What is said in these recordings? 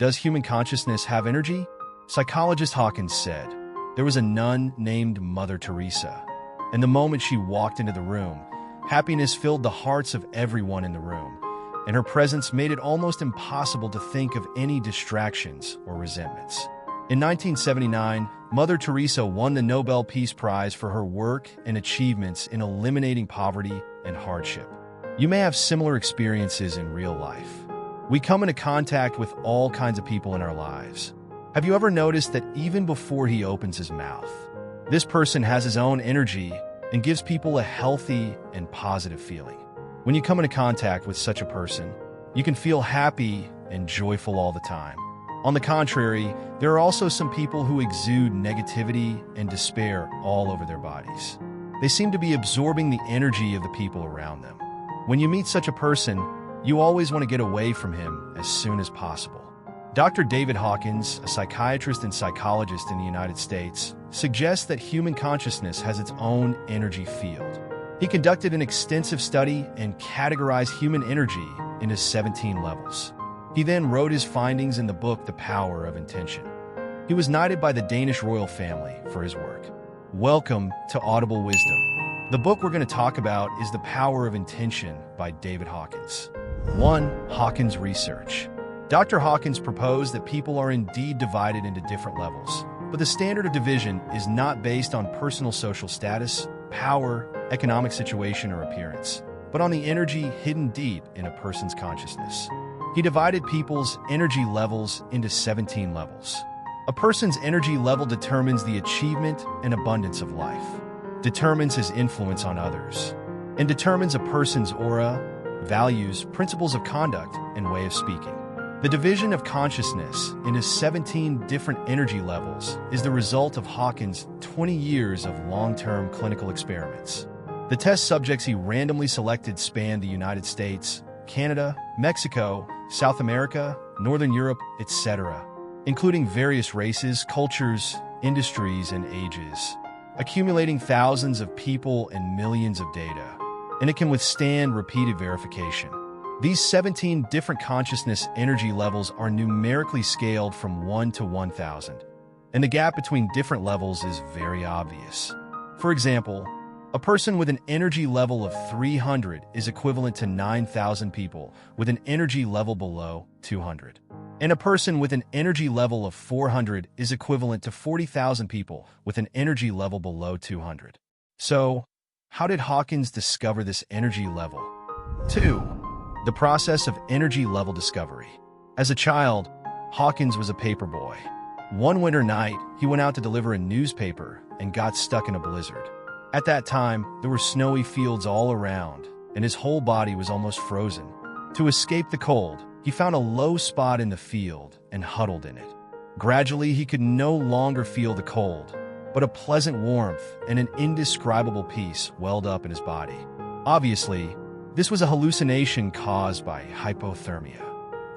Does human consciousness have energy? Psychologist Hawkins said, there was a nun named Mother Teresa, and the moment she walked into the room, happiness filled the hearts of everyone in the room, and her presence made it almost impossible to think of any distractions or resentments. In 1979, Mother Teresa won the Nobel Peace Prize for her work and achievements in eliminating poverty and hardship. You may have similar experiences in real life. We come into contact with all kinds of people in our lives. Have you ever noticed that even before he opens his mouth, this person has his own energy and gives people a healthy and positive feeling? When you come into contact with such a person, you can feel happy and joyful all the time. On the contrary, there are also some people who exude negativity and despair all over their bodies. They seem to be absorbing the energy of the people around them. When you meet such a person, you always want to get away from him as soon as possible. Dr. David Hawkins, a psychiatrist and psychologist in the United States, suggests that human consciousness has its own energy field. He conducted an extensive study and categorized human energy into 17 levels. He then wrote his findings in the book The Power of Intention. He was knighted by the Danish royal family for his work. Welcome to Audible Wisdom. The book we're going to talk about is The Power of Intention by David Hawkins. 1. Hawkins Research. Dr. Hawkins proposed that people are indeed divided into different levels, but the standard of division is not based on personal social status, power, economic situation, or appearance, but on the energy hidden deep in a person's consciousness. He divided people's energy levels into 17 levels. A person's energy level determines the achievement and abundance of life, determines his influence on others, and determines a person's aura, values, principles of conduct, and way of speaking. The division of consciousness into 17 different energy levels is the result of Hawkins' 20 years of long-term clinical experiments. The test subjects he randomly selected spanned the United States, Canada, Mexico, South America, Northern Europe, etc., including various races, cultures, industries, and ages, accumulating thousands of people and millions of data, and it can withstand repeated verification. These 17 different consciousness energy levels are numerically scaled from 1 to 1,000, and the gap between different levels is very obvious. For example, a person with an energy level of 300 is equivalent to 9,000 people with an energy level below 200. And a person with an energy level of 400 is equivalent to 40,000 people with an energy level below 200. So, how did Hawkins discover this energy level? 2. The process of energy level discovery. As a child, Hawkins was a paper boy. One winter night, he went out to deliver a newspaper and got stuck in a blizzard. At that time, there were snowy fields all around, and his whole body was almost frozen. To escape the cold, he found a low spot in the field and huddled in it. Gradually, he could no longer feel the cold, but a pleasant warmth and an indescribable peace welled up in his body. Obviously, this was a hallucination caused by hypothermia.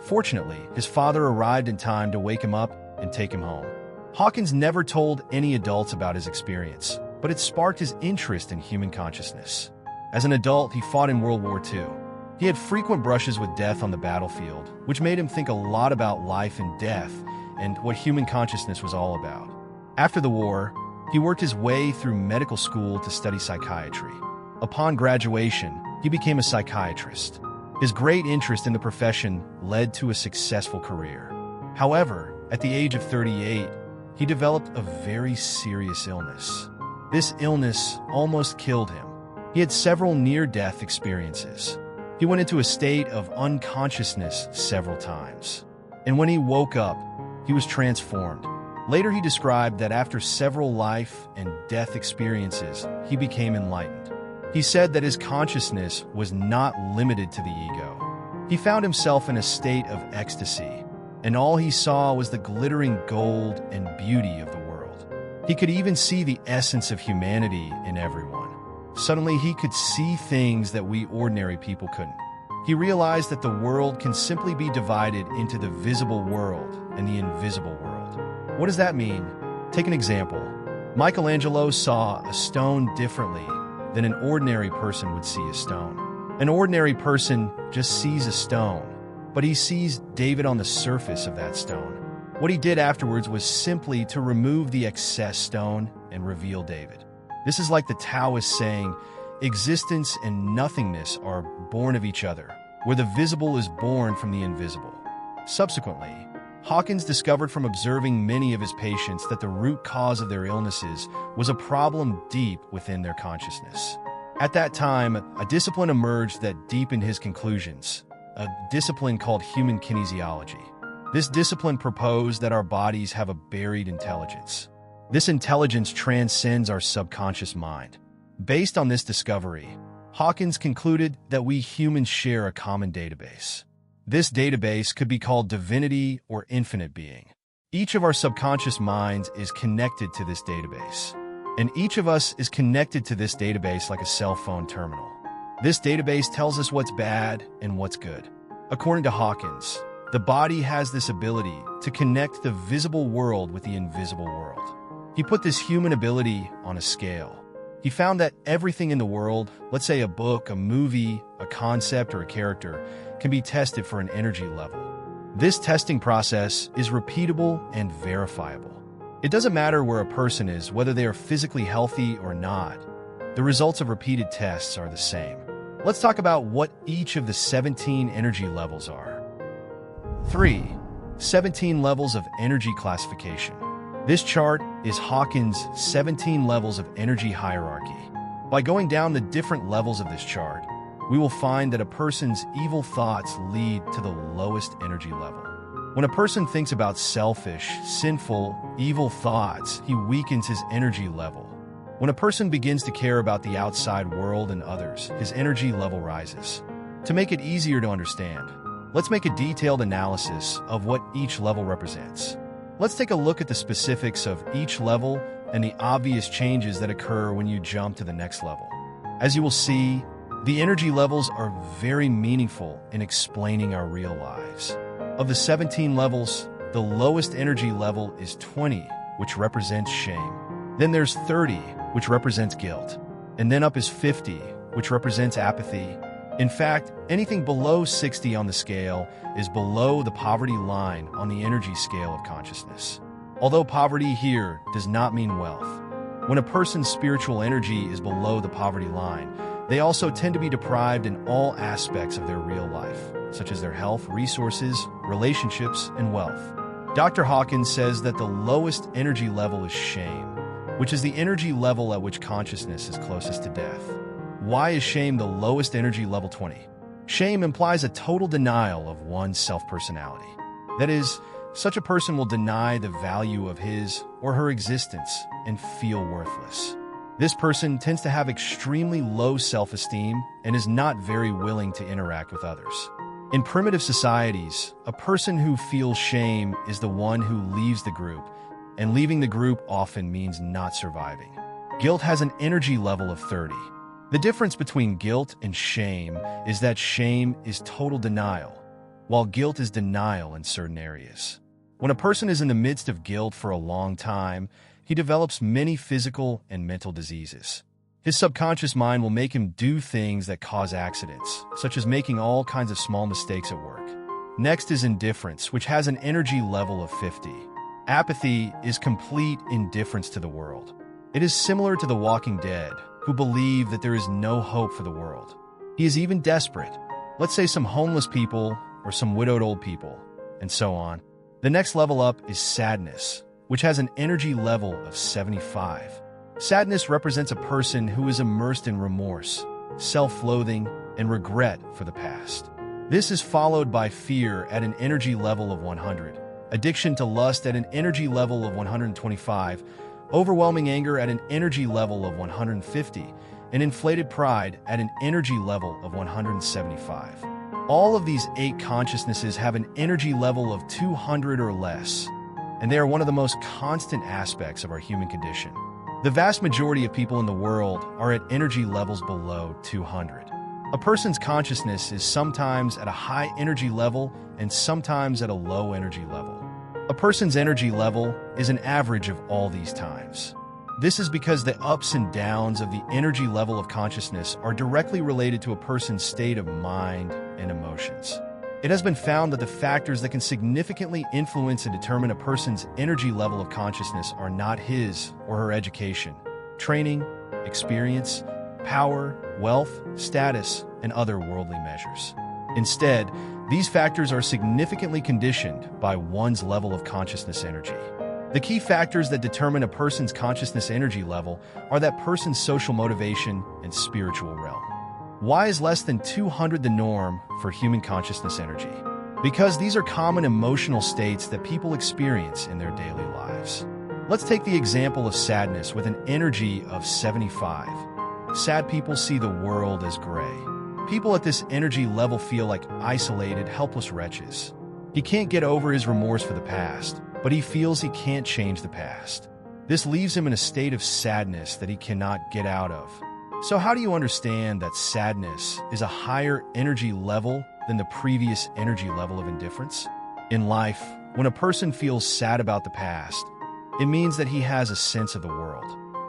Fortunately, his father arrived in time to wake him up and take him home. Hawkins never told any adults about his experience, but it sparked his interest in human consciousness. As an adult, he fought in World War II. He had frequent brushes with death on the battlefield, which made him think a lot about life and death and what human consciousness was all about. After the war, he worked his way through medical school to study psychiatry. Upon graduation, he became a psychiatrist. His great interest in the profession led to a successful career. However, at the age of 38, he developed a very serious illness. This illness almost killed him. He had several near-death experiences. He went into a state of unconsciousness several times. And when he woke up, he was transformed. Later, he described that after several life and death experiences, he became enlightened. He said that his consciousness was not limited to the ego. He found himself in a state of ecstasy, and all he saw was the glittering gold and beauty of the world. He could even see the essence of humanity in everyone. Suddenly, he could see things that we ordinary people couldn't. He realized that the world can simply be divided into the visible world and the invisible world. What does that mean? Take an example. Michelangelo saw a stone differently than an ordinary person would see a stone. An ordinary person just sees a stone, but he sees David on the surface of that stone. What he did afterwards was simply to remove the excess stone and reveal David. This is like the Taoist saying, existence and nothingness are born of each other, where the visible is born from the invisible. Subsequently, Hawkins discovered from observing many of his patients that the root cause of their illnesses was a problem deep within their consciousness. At that time, a discipline emerged that deepened his conclusions, a discipline called human kinesiology. This discipline proposed that our bodies have a buried intelligence. This intelligence transcends our subconscious mind. Based on this discovery, Hawkins concluded that we humans share a common database. This database could be called divinity or infinite being. Each of our subconscious minds is connected to this database, and each of us is connected to this database like a cell phone terminal. This database tells us what's bad and what's good. According to Hawkins, the body has this ability to connect the visible world with the invisible world. He put this human ability on a scale. He found that everything in the world, let's say a book, a movie, a concept, or a character, can be tested for an energy level. This testing process is repeatable and verifiable. It doesn't matter where a person is, whether they are physically healthy or not. The results of repeated tests are the same. Let's talk about what each of the 17 energy levels are. 3. 17 levels of energy classification. This chart is Hawkins' 17 levels of energy hierarchy. By going down the different levels of this chart, we will find that a person's evil thoughts lead to the lowest energy level. When a person thinks about selfish, sinful, evil thoughts, he weakens his energy level. When a person begins to care about the outside world and others, his energy level rises. To make it easier to understand, let's make a detailed analysis of what each level represents. Let's take a look at the specifics of each level and the obvious changes that occur when you jump to the next level. As you will see, the energy levels are very meaningful in explaining our real lives. Of the 17 levels, the lowest energy level is 20, which represents shame. Then there's 30, which represents guilt. And then up is 50, which represents apathy. In fact, anything below 60 on the scale is below the poverty line on the energy scale of consciousness. Although poverty here does not mean wealth. When a person's spiritual energy is below the poverty line, they also tend to be deprived in all aspects of their real life, such as their health, resources, relationships, and wealth. Dr. Hawkins says that the lowest energy level is shame, which is the energy level at which consciousness is closest to death. Why is shame the lowest energy level 20? Shame implies a total denial of one's self-personality. That is, such a person will deny the value of his or her existence and feel worthless. This person tends to have extremely low self-esteem and is not very willing to interact with others. In primitive societies, a person who feels shame is the one who leaves the group, and leaving the group often means not surviving. Guilt has an energy level of 30. The difference between guilt and shame is that shame is total denial, while guilt is denial in certain areas. When a person is in the midst of guilt for a long time, he develops many physical and mental diseases. His subconscious mind will make him do things that cause accidents, such as making all kinds of small mistakes at work. Next is indifference, which has an energy level of 50. Apathy is complete indifference to the world. It is similar to the Walking Dead, who believe that there is no hope for the world. He is even desperate. Let's say some homeless people or some widowed old people, and so on. The next level up is sadness, which has an energy level of 75. Sadness represents a person who is immersed in remorse, self-loathing, and regret for the past. This is followed by fear at an energy level of 100, addiction to lust at an energy level of 125, overwhelming anger at an energy level of 150, and inflated pride at an energy level of 175. All of these 8 consciousnesses have an energy level of 200 or less, and they are one of the most constant aspects of our human condition. The vast majority of people in the world are at energy levels below 200. A person's consciousness is sometimes at a high energy level and sometimes at a low energy level. A person's energy level is an average of all these times. This is because the ups and downs of the energy level of consciousness are directly related to a person's state of mind and emotions. It has been found that the factors that can significantly influence and determine a person's energy level of consciousness are not his or her education, training, experience, power, wealth, status, and other worldly measures. Instead, these factors are significantly conditioned by one's level of consciousness energy. The key factors that determine a person's consciousness energy level are that person's social motivation and spiritual realm. Why is less than 200 the norm for human consciousness energy? Because these are common emotional states that people experience in their daily lives. Let's take the example of sadness with an energy of 75. Sad people see the world as gray. People at this energy level feel like isolated, helpless wretches. He can't get over his remorse for the past, but he feels he can't change the past. This leaves him in a state of sadness that he cannot get out of. So how do you understand that sadness is a higher energy level than the previous energy level of indifference? In life, when a person feels sad about the past, it means that he has a sense of the world.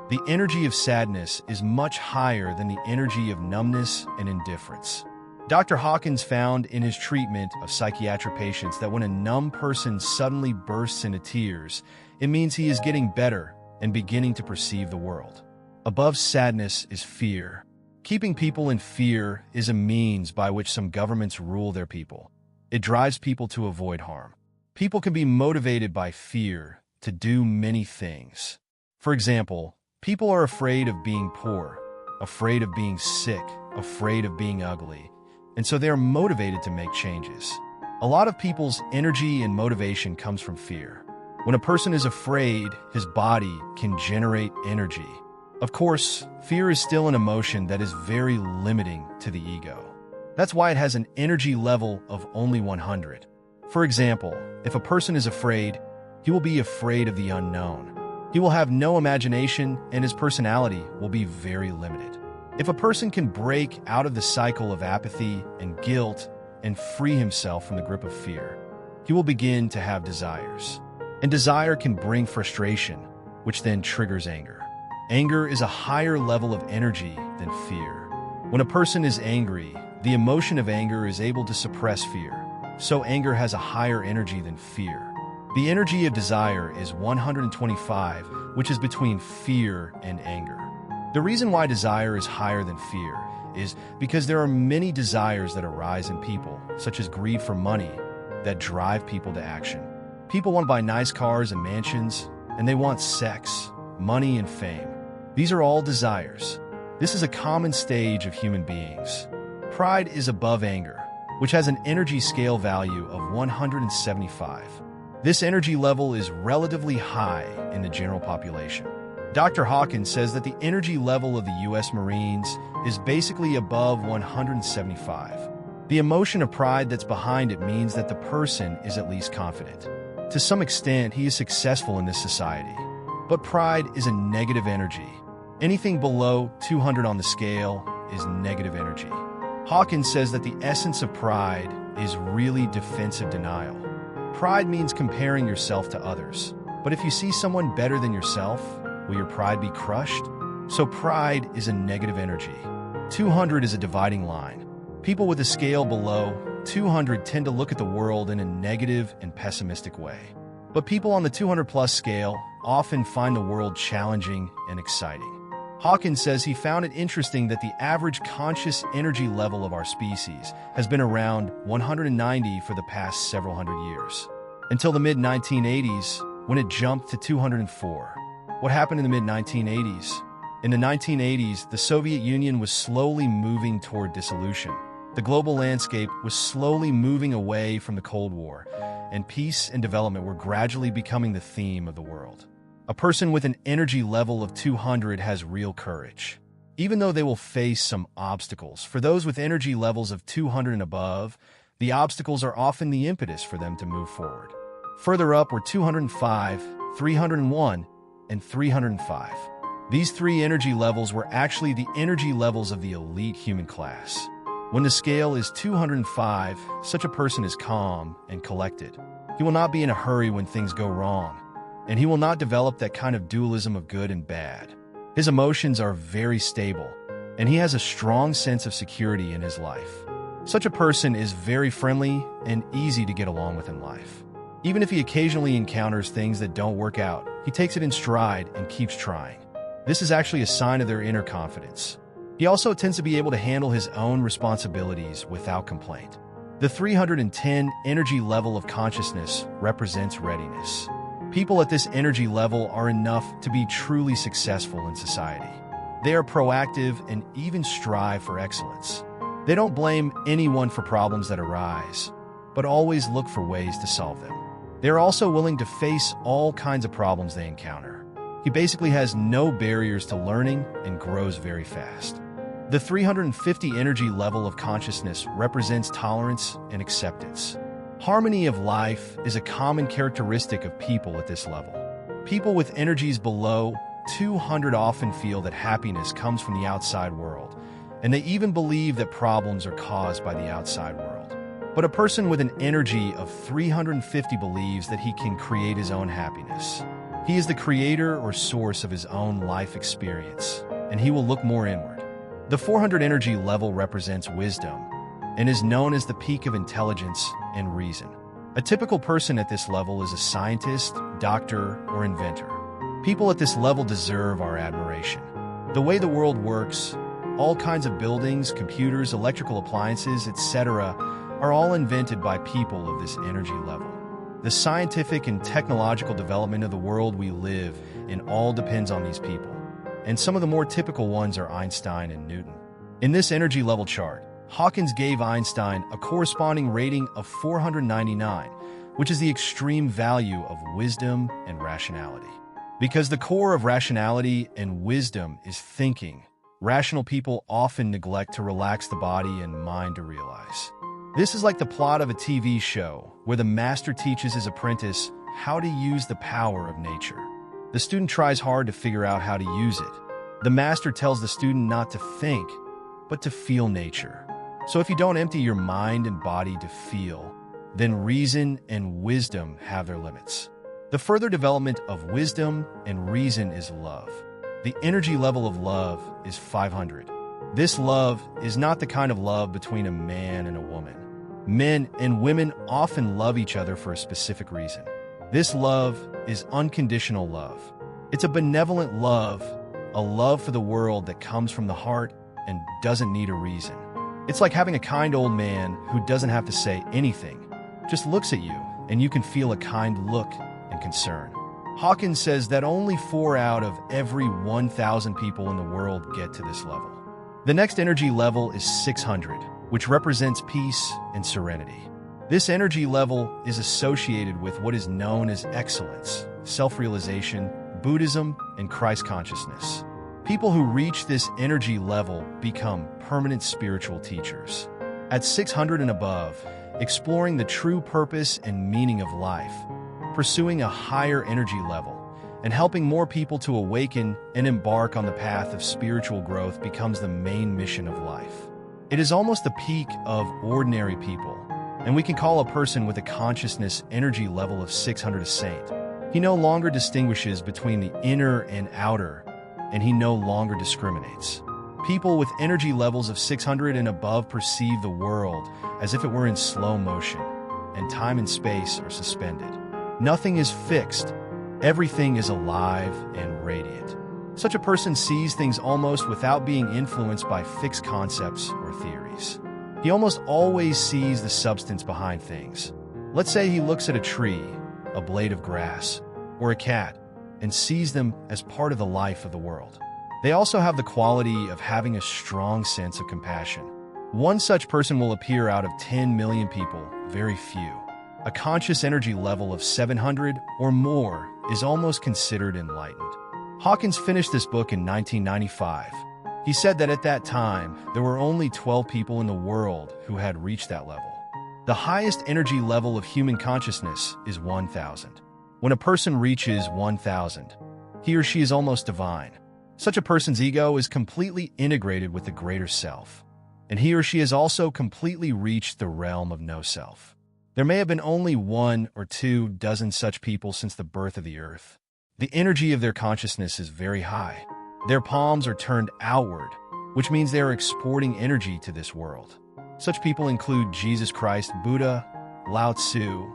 The energy of sadness is much higher than the energy of numbness and indifference. Dr. Hawkins found in his treatment of psychiatric patients that when a numb person suddenly bursts into tears, it means he is getting better and beginning to perceive the world. Above sadness is fear. Keeping people in fear is a means by which some governments rule their people. It drives people to avoid harm. People can be motivated by fear to do many things. For example, people are afraid of being poor, afraid of being sick, afraid of being ugly, and so they are motivated to make changes. A lot of people's energy and motivation comes from fear. When a person is afraid, his body can generate energy. Of course, fear is still an emotion that is very limiting to the ego. That's why it has an energy level of only 100. For example, if a person is afraid, he will be afraid of the unknown. He will have no imagination and his personality will be very limited. If a person can break out of the cycle of apathy and guilt and free himself from the grip of fear, he will begin to have desires. And desire can bring frustration, which then triggers anger. Anger is a higher level of energy than fear. When a person is angry, the emotion of anger is able to suppress fear, so anger has a higher energy than fear. The energy of desire is 125, which is between fear and anger. The reason why desire is higher than fear is because there are many desires that arise in people, such as greed for money, that drive people to action. People want to buy nice cars and mansions, and they want sex, money, and fame. These are all desires. This is a common stage of human beings. Pride is above anger, which has an energy scale value of 175. This energy level is relatively high in the general population. Dr. Hawkins says that the energy level of the U.S. Marines is basically above 175. The emotion of pride that's behind it means that the person is at least confident. To some extent, he is successful in this society. But pride is a negative energy. Anything below 200 on the scale is negative energy. Hawkins says that the essence of pride is really defensive denial. Pride means comparing yourself to others. But if you see someone better than yourself, will your pride be crushed? So pride is a negative energy. 200 is a dividing line. People with a scale below 200 tend to look at the world in a negative and pessimistic way. But people on the 200-plus scale often find the world challenging and exciting. Hawkins says he found it interesting that the average conscious energy level of our species has been around 190 for the past several hundred years, until the mid-1980s when it jumped to 204. What happened in the mid-1980s? In the 1980s, the Soviet Union was slowly moving toward dissolution. The global landscape was slowly moving away from the Cold War, and peace and development were gradually becoming the theme of the world. A person with an energy level of 200 has real courage, even though they will face some obstacles. For those with energy levels of 200 and above, the obstacles are often the impetus for them to move forward. Further up were 205, 301, and 305. These three energy levels were actually the energy levels of the elite human class. When the scale is 205, such a person is calm and collected. He will not be in a hurry when things go wrong, and he will not develop that kind of dualism of good and bad. His emotions are very stable, and he has a strong sense of security in his life. Such a person is very friendly and easy to get along with in life. Even if he occasionally encounters things that don't work out, he takes it in stride and keeps trying. This is actually a sign of their inner confidence. He also tends to be able to handle his own responsibilities without complaint. The 310 energy level of consciousness represents readiness. People at this energy level are enough to be truly successful in society. They are proactive and even strive for excellence. They don't blame anyone for problems that arise, but always look for ways to solve them. They are also willing to face all kinds of problems they encounter. He basically has no barriers to learning and grows very fast. The 350 energy level of consciousness represents tolerance and acceptance. Harmony of life is a common characteristic of people at this level. People with energies below 200 often feel that happiness comes from the outside world, and they even believe that problems are caused by the outside world. But a person with an energy of 350 believes that he can create his own happiness. He is the creator or source of his own life experience, and he will look more inward. The 400 energy level represents wisdom and is known as the peak of intelligence and reason. A typical person at this level is a scientist, doctor, or inventor. People at this level deserve our admiration. The way the world works, all kinds of buildings, computers, electrical appliances, etc., are all invented by people of this energy level. The scientific and technological development of the world we live in all depends on these people, and some of the more typical ones are Einstein and Newton. In this energy level chart, Hawkins gave Einstein a corresponding rating of 499, which is the extreme value of wisdom and rationality. Because the core of rationality and wisdom is thinking, rational people often neglect to relax the body and mind to realize. This is like the plot of a TV show where the master teaches his apprentice how to use the power of nature. The student tries hard to figure out how to use it. The master tells the student not to think, but to feel nature. So if you don't empty your mind and body to feel, then reason and wisdom have their limits. The further development of wisdom and reason is love. The energy level of love is 500. This love is not the kind of love between a man and a woman. Men and women often love each other for a specific reason. This love is unconditional love. It's a benevolent love, a love for the world that comes from the heart and doesn't need a reason. It's like having a kind old man who doesn't have to say anything, just looks at you, and you can feel a kind look and concern. Hawkins says that only 4 out of every 1,000 people in the world get to this level. The next energy level is 600, which represents peace and serenity. This energy level is associated with what is known as excellence, self-realization, Buddhism, and Christ consciousness. People who reach this energy level become permanent spiritual teachers. At 600 and above, exploring the true purpose and meaning of life, pursuing a higher energy level, and helping more people to awaken and embark on the path of spiritual growth becomes the main mission of life. It is almost the peak of ordinary people, and we can call a person with a consciousness energy level of 600 a saint. He no longer distinguishes between the inner and outer, and he no longer discriminates. People with energy levels of 600 and above perceive the world as if it were in slow motion, and time and space are suspended. Nothing is fixed. Everything is alive and radiant. Such a person sees things almost without being influenced by fixed concepts or theories. He almost always sees the substance behind things. Let's say he looks at a tree, a blade of grass, or a cat, and sees them as part of the life of the world. They also have the quality of having a strong sense of compassion. One such person will appear out of 10 million people, very few. A conscious energy level of 700 or more is almost considered enlightened. Hawkins finished this book in 1995. He said that at that time, there were only 12 people in the world who had reached that level. The highest energy level of human consciousness is 1,000. When a person reaches 1,000, he or she is almost divine. Such a person's ego is completely integrated with the greater self, and he or she has also completely reached the realm of no self. There may have been only 1 or 2 dozen such people since the birth of the earth. The energy of their consciousness is very high. Their palms are turned outward, which means they are exporting energy to this world. Such people include Jesus Christ, Buddha, Lao Tzu,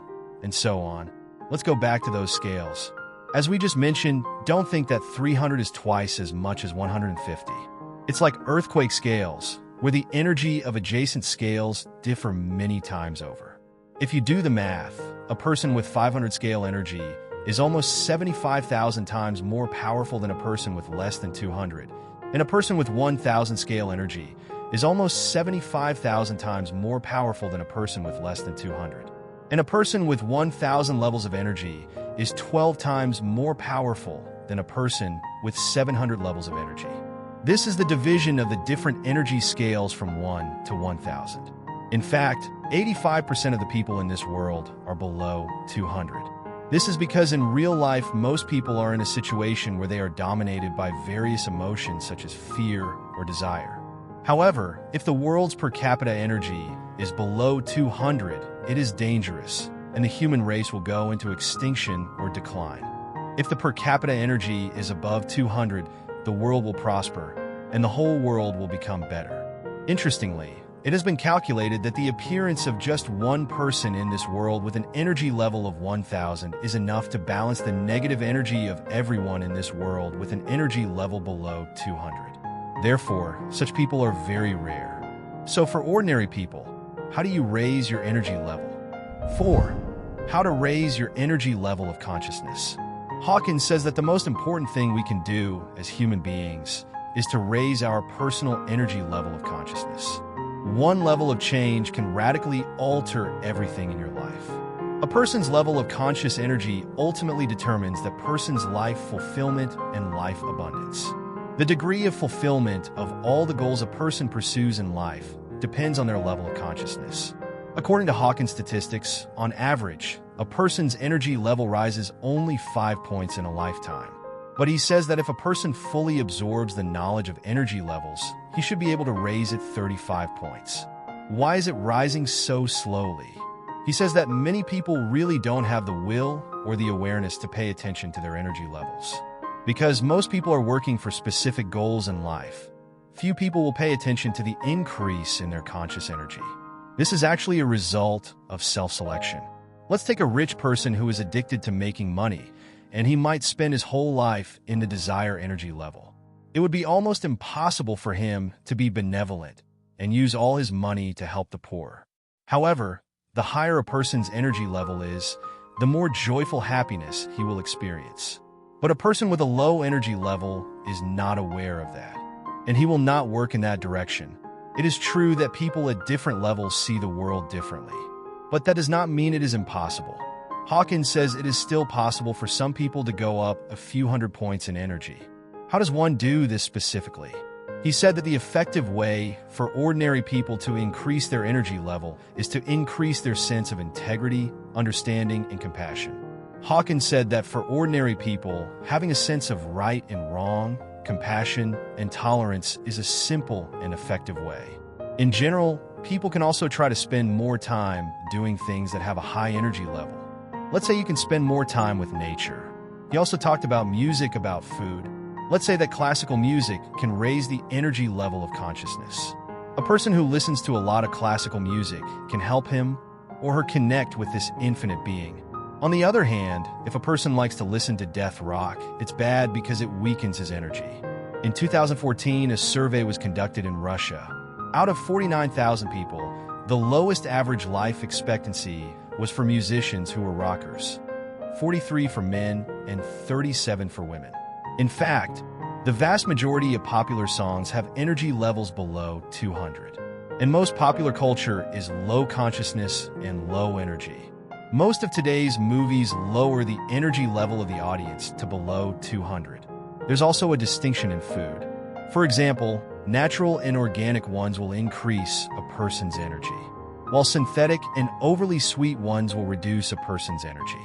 and so on. Let's go back to those scales. As we just mentioned, don't think that 300 is twice as much as 150. It's like earthquake scales, where the energy of adjacent scales differ many times over. If you do the math, a person with 500 scale energy is almost 75,000 times more powerful than a person with less than 200, and a person with 1,000 scale energy is almost 75,000 times more powerful than a person with less than 200. And a person with 1,000 levels of energy is 12 times more powerful than a person with 700 levels of energy. This is the division of the different energy scales from 1 to 1,000. In fact, 85% of the people in this world are below 200. This is because in real life, most people are in a situation where they are dominated by various emotions such as fear or desire. However, if the world's per capita energy is below 200, it is dangerous, and the human race will go into extinction or decline. If the per capita energy is above 200, the world will prosper, and the whole world will become better. Interestingly, it has been calculated that the appearance of just one person in this world with an energy level of 1,000 is enough to balance the negative energy of everyone in this world with an energy level below 200. Therefore, such people are very rare. So for ordinary people, how do you raise your energy level? 4. How to raise your energy level of consciousness. Hawkins says that the most important thing we can do as human beings is to raise our personal energy level of consciousness. One level of change can radically alter everything in your life. A person's level of conscious energy ultimately determines that person's life fulfillment and life abundance. The degree of fulfillment of all the goals a person pursues in life depends on their level of consciousness. According to Hawkins statistics, on average, a person's energy level rises only 5 points in a lifetime. But he says that if a person fully absorbs the knowledge of energy levels, he should be able to raise it 35 points. Why is it rising so slowly? He says that many people really don't have the will or the awareness to pay attention to their energy levels. Because most people are working for specific goals in life, few people will pay attention to the increase in their conscious energy. This is actually a result of self-selection. Let's take a rich person who is addicted to making money, and he might spend his whole life in the desired energy level. It would be almost impossible for him to be benevolent and use all his money to help the poor. However, the higher a person's energy level is, the more joyful happiness he will experience. But a person with a low energy level is not aware of that, and he will not work in that direction. It is true that people at different levels see the world differently, but that does not mean it is impossible. Hawkins says it is still possible for some people to go up a few hundred points in energy. How does one do this specifically? He said that the effective way for ordinary people to increase their energy level is to increase their sense of integrity, understanding, and compassion. Hawkins said that for ordinary people, having a sense of right and wrong, compassion, and tolerance is a simple and effective way. In general, people can also try to spend more time doing things that have a high energy level. Let's say you can spend more time with nature. He also talked about music, about food. Let's say that classical music can raise the energy level of consciousness. A person who listens to a lot of classical music can help him or her connect with this infinite being. On the other hand, if a person likes to listen to death rock, it's bad because it weakens his energy. In 2014, a survey was conducted in Russia. Out of 49,000 people, the lowest average life expectancy was for musicians who were rockers, 43 for men and 37 for women. In fact, the vast majority of popular songs have energy levels below 200. And most popular culture is low consciousness and low energy. Most of today's movies lower the energy level of the audience to below 200. There's also a distinction in food. For example, natural and organic ones will increase a person's energy, while synthetic and overly sweet ones will reduce a person's energy.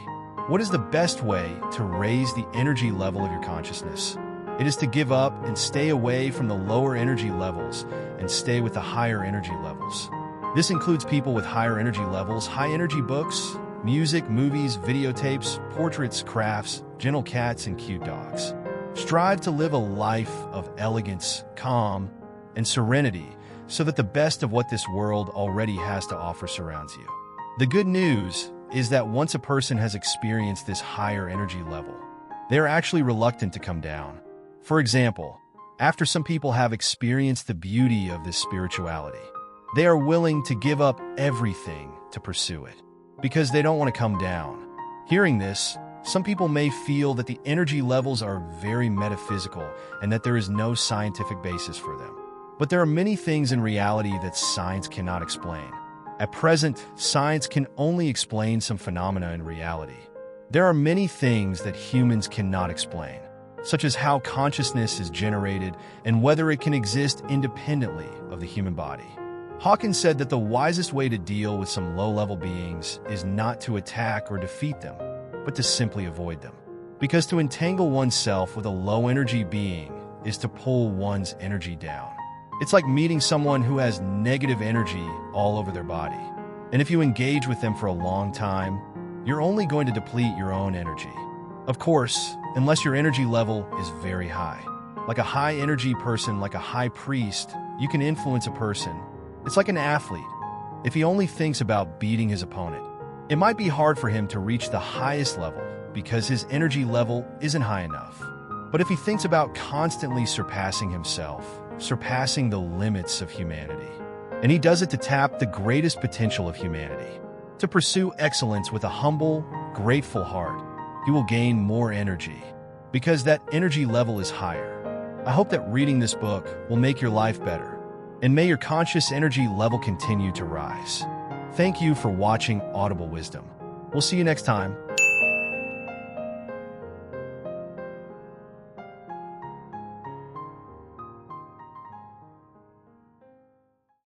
What is the best way to raise the energy level of your consciousness? It is to give up and stay away from the lower energy levels and stay with the higher energy levels. This includes people with higher energy levels, high energy books, music, movies, videotapes, portraits, crafts, gentle cats, and cute dogs. Strive to live a life of elegance, calm, and serenity so that the best of what this world already has to offer surrounds you. The good news is that once a person has experienced this higher energy level, they are actually reluctant to come down. For example, after some people have experienced the beauty of this spirituality, they are willing to give up everything to pursue it, because they don't want to come down. Hearing this, some people may feel that the energy levels are very metaphysical and that there is no scientific basis for them. But there are many things in reality that science cannot explain. At present, science can only explain some phenomena in reality. There are many things that humans cannot explain, such as how consciousness is generated and whether it can exist independently of the human body. Hawkins said that the wisest way to deal with some low-level beings is not to attack or defeat them, but to simply avoid them. Because to entangle oneself with a low-energy being is to pull one's energy down. It's like meeting someone who has negative energy all over their body. And if you engage with them for a long time, you're only going to deplete your own energy. Of course, unless your energy level is very high. Like a high-energy person, like a high priest, you can influence a person. It's like an athlete. If he only thinks about beating his opponent, it might be hard for him to reach the highest level because his energy level isn't high enough. But if he thinks about constantly surpassing himself, surpassing the limits of humanity, and he does it to tap the greatest potential of humanity, to pursue excellence with a humble, grateful heart, he will gain more energy because that energy level is higher. I hope that reading this book will make your life better, and may your conscious energy level continue to rise. Thank you for watching Audible Wisdom. We'll see you next time.